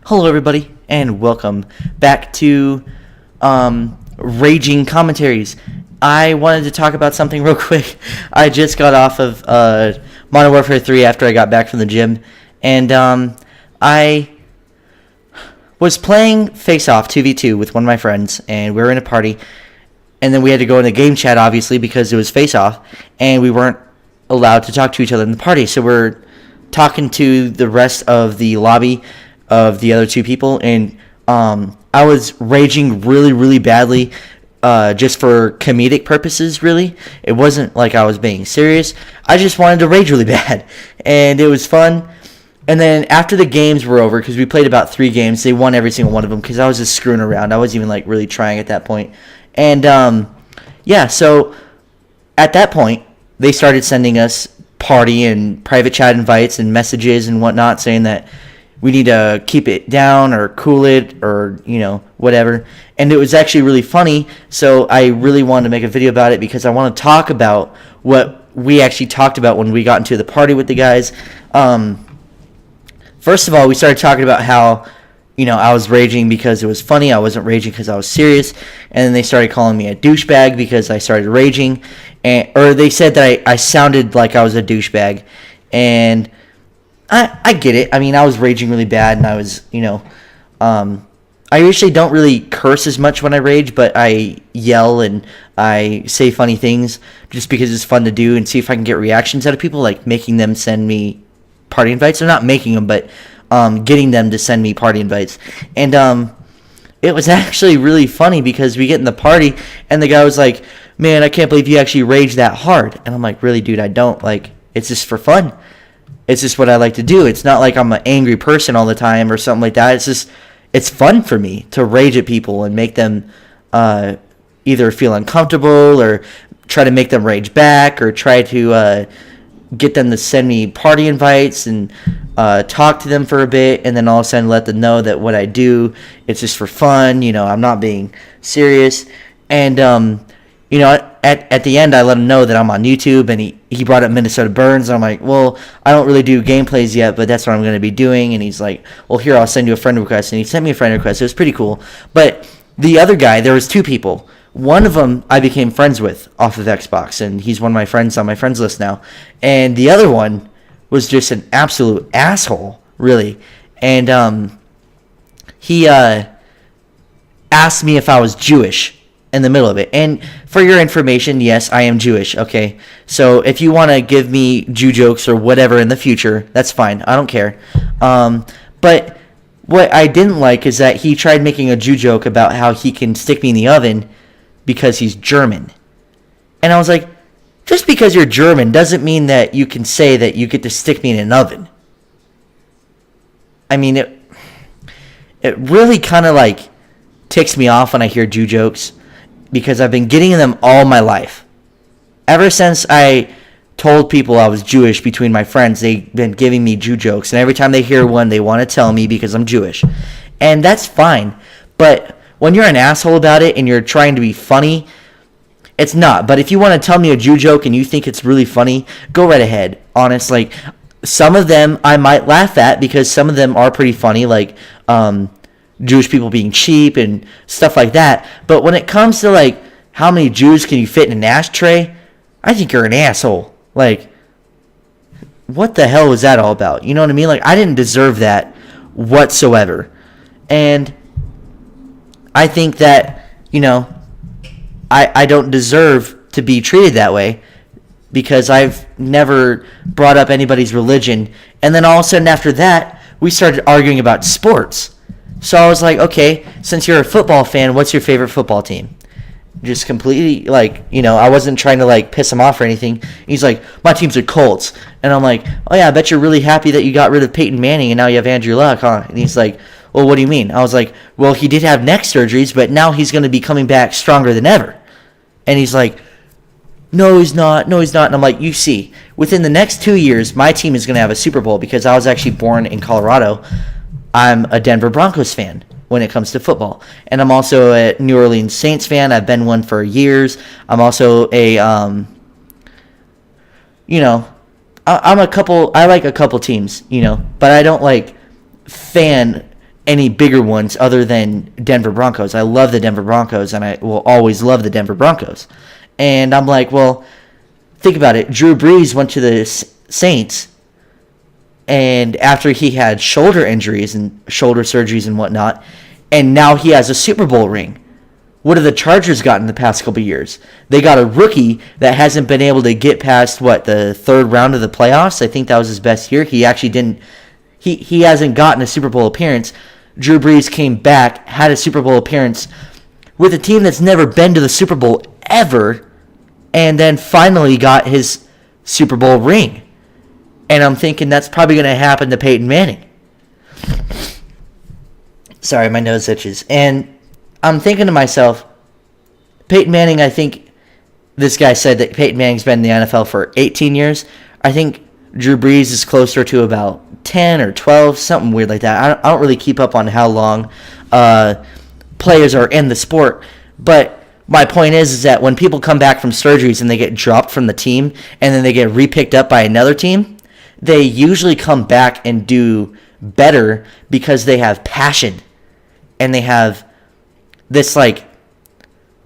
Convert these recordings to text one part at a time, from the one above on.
Hello, everybody, and welcome back to Raging Commentaries. I wanted to talk about something real quick. I just got off of Modern Warfare 3 after I got back from the gym, and I was playing Face Off 2v2 with one of my friends, and we were in a party, and then we had to go in the game chat, obviously, because it was Face Off, and we weren't allowed to talk to each other in the party, so we're talking to the rest of the lobby of the other two people, and I was raging really, really badly, just for comedic purposes, really. It wasn't like I was being serious. I just wanted to rage really bad, and it was fun. And then after the games were over, because we played about 3 games, they won every single one of them, because I was just screwing around. I wasn't even, like, really trying at that point. And, yeah, so at that point, they started sending us party and private chat invites and messages and whatnot, saying that we need to keep it down or cool it or, whatever. And it was actually really funny, so I really wanted to make a video about it because I want to talk about what we actually talked about when we got into the party with the guys. First of all, we started talking about how, I was raging because it was funny. I wasn't raging because I was serious. And then they started calling me a douchebag because I started raging. Or they said that I sounded like I was a douchebag. And I get it. I mean, I was raging really bad, and I was, I usually don't really curse as much when I rage, but I yell and I say funny things just because it's fun to do and see if I can get reactions out of people, like making them send me party invites. Or not making them, but getting them to send me party invites. And it was actually really funny because we get in the party, and the guy was like, "Man, I can't believe you actually rage that hard." And I'm like, "Really, dude, I don't. Like, it's just for fun. It's just what I like to do. It's not like I'm an angry person all the time or something like that. It's just, it's fun for me to rage at people and make them either feel uncomfortable or try to make them rage back or try to get them to send me party invites and talk to them for a bit, and then all of a sudden let them know that what I do, it's just for fun. I'm not being serious. And at the end, I let him know that I'm on YouTube, and he brought up Minnesota Burns, and I'm like, well, I don't really do gameplays yet, but that's what I'm going to be doing. And he's like, well, here, I'll send you a friend request. And he sent me a friend request. It was pretty cool. But the other guy, there was 2 people. One of them I became friends with off of Xbox, and he's one of my friends on my friends list now. And the other one was just an absolute asshole, really. And he asked me if I was Jewish in the middle of it. And for your information, yes, I am Jewish, okay? So if you want to give me Jew jokes or whatever in the future, that's fine. I don't care. But what I didn't like is that he tried making a Jew joke about how he can stick me in the oven because he's German. And I was like, just because you're German doesn't mean that you can say that you get to stick me in an oven. I mean, it really kind of like ticks me off when I hear Jew jokes, because I've been getting them all my life. Ever since I told people I was Jewish between my friends, they've been giving me Jew jokes. And every time they hear one, they want to tell me because I'm Jewish. And that's fine. But when you're an asshole about it and you're trying to be funny, it's not. But if you want to tell me a Jew joke and you think it's really funny, go right ahead. Honest, like, some of them I might laugh at because some of them are pretty funny, like, Jewish people being cheap and stuff like that. But when it comes to, like, how many Jews can you fit in an ashtray, I think you're an asshole. Like, what the hell was that all about? You know what I mean? Like, I didn't deserve that whatsoever. And I think that, I don't deserve to be treated that way because I've never brought up anybody's religion. And then all of a sudden after that, we started arguing about sports. So I was like, okay, since you're a football fan, what's your favorite football team? Just completely, like, I wasn't trying to, like, piss him off or anything. He's like, my team's the Colts. And I'm like, oh, yeah, I bet you're really happy that you got rid of Peyton Manning and now you have Andrew Luck, huh? And he's like, well, what do you mean? I was like, well, he did have neck surgeries, but now he's going to be coming back stronger than ever. And he's like, no, he's not. No, he's not. And I'm like, you see, within the next 2 years, my team is going to have a Super Bowl because I was actually born in Colorado. I'm a Denver Broncos fan when it comes to football. And I'm also a New Orleans Saints fan. I've been one for years. I'm also a, I like a couple teams, but I don't like fan any bigger ones other than Denver Broncos. I love the Denver Broncos, and I will always love the Denver Broncos. And I'm like, well, think about it. Drew Brees went to the Saints, and after he had shoulder injuries and shoulder surgeries and whatnot, and now he has a Super Bowl ring. What have the Chargers gotten in the past couple years? They got a rookie that hasn't been able to get past, the third round of the playoffs. I think that was his best year. He actually didn't. He hasn't gotten a Super Bowl appearance. Drew Brees came back, had a Super Bowl appearance with a team that's never been to the Super Bowl ever, and then finally got his Super Bowl ring. And I'm thinking that's probably going to happen to Peyton Manning. Sorry, my nose itches. And I'm thinking to myself, Peyton Manning, I think this guy said that Peyton Manning's been in the NFL for 18 years. I think Drew Brees is closer to about 10 or 12, something weird like that. I don't really keep up on how long players are in the sport. But my point is that when people come back from surgeries and they get dropped from the team and then they get repicked up by another team, they usually come back and do better because they have passion and they have this, I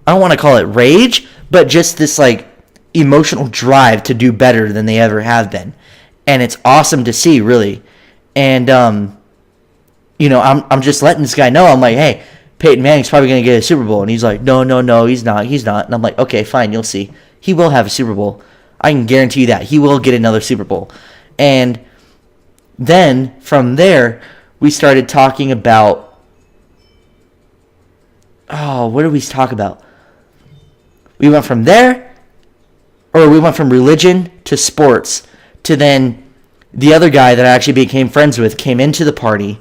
don't want to call it rage, but just this emotional drive to do better than they ever have been. And it's awesome to see, really. And I'm just letting this guy know. I'm like, hey, Peyton Manning's probably going to get a Super Bowl. And he's like, no, he's not. And I'm like, okay, fine, you'll see. He will have a Super Bowl. I can guarantee you that. He will get another Super Bowl. And then from there, we started talking about, what did we talk about? We went from there, or we went from religion to sports, to then the other guy that I actually became friends with came into the party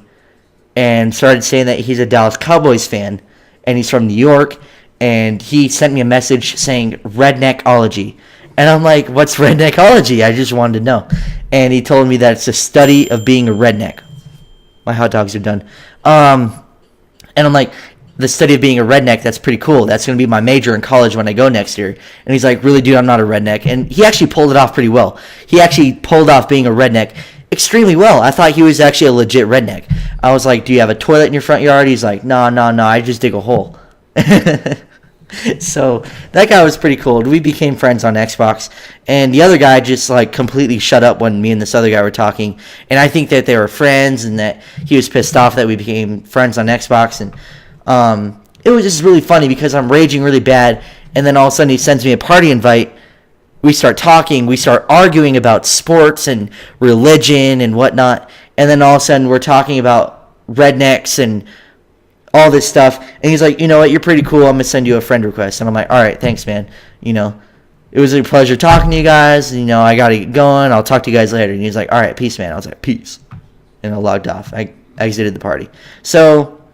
and started saying that he's a Dallas Cowboys fan, and he's from New York, and he sent me a message saying redneckology. And I'm like, what's redneckology? I just wanted to know. And he told me that it's a study of being a redneck. My hot dogs are done. And I'm like, the study of being a redneck, that's pretty cool. That's going to be my major in college when I go next year. And he's like, really, dude, I'm not a redneck. And he actually pulled it off pretty well. He actually pulled off being a redneck extremely well. I thought he was actually a legit redneck. I was like, do you have a toilet in your front yard? He's like, no, I just dig a hole. So that guy was pretty cool. We became friends on Xbox, and the other guy just completely shut up when me and this other guy were talking. And I think that they were friends, and that he was pissed off that we became friends on Xbox. And it was just really funny because I'm raging really bad, and then all of a sudden he sends me a party invite. We start talking, we start arguing about sports and religion and whatnot, and then all of a sudden we're talking about rednecks and all this stuff, and he's like, you know what, you're pretty cool, I'm going to send you a friend request. And I'm like, all right, thanks, man. It was a pleasure talking to you guys. I got to get going. I'll talk to you guys later. And he's like, all right, peace, man. I was like, peace. And I logged off. I exited the party. So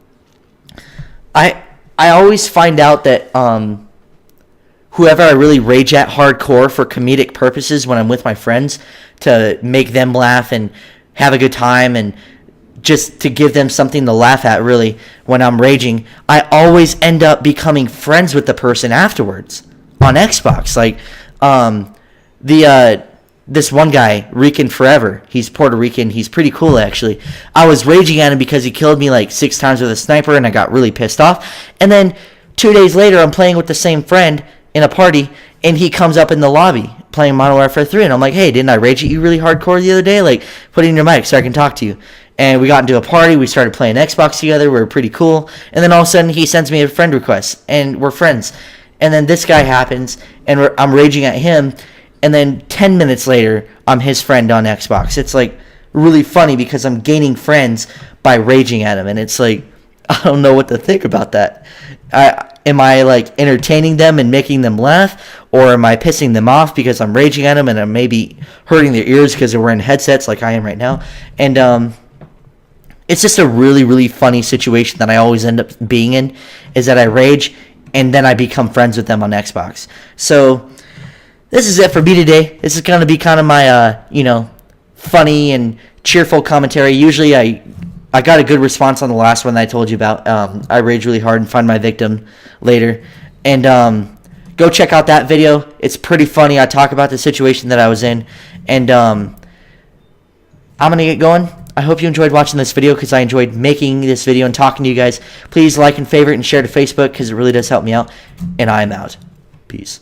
I always find out that whoever I really rage at hardcore for comedic purposes when I'm with my friends, to make them laugh and have a good time and just to give them something to laugh at, really, when I'm raging, I always end up becoming friends with the person afterwards on Xbox. This one guy, Rican Forever, he's Puerto Rican, he's pretty cool, actually. I was raging at him because he killed me 6 times with a sniper, and I got really pissed off. And then 2 days later, I'm playing with the same friend in a party, and he comes up in the lobby playing Modern Warfare 3, and I'm like, hey, didn't I rage at you really hardcore the other day? Put it in your mic so I can talk to you. And we got into a party, we started playing Xbox together, we were pretty cool, and then all of a sudden he sends me a friend request, and we're friends. And then this guy happens, and I'm raging at him, and then 10 minutes later, I'm his friend on Xbox. It's really funny because I'm gaining friends by raging at him, and it's I don't know what to think about that. Am I entertaining them and making them laugh, or am I pissing them off because I'm raging at them and I'm maybe hurting their ears because they're wearing headsets like I am right now? And it's just a really, really funny situation that I always end up being in, is that I rage and then I become friends with them on Xbox. So this is it for me today. This is going to be kind of my, funny and cheerful commentary. Usually I got a good response on the last one that I told you about. I rage really hard and find my victim later. And go check out that video. It's pretty funny. I talk about the situation that I was in. And I'm going to get going. I hope you enjoyed watching this video because I enjoyed making this video and talking to you guys. Please like and favorite and share to Facebook because it really does help me out. And I'm out. Peace.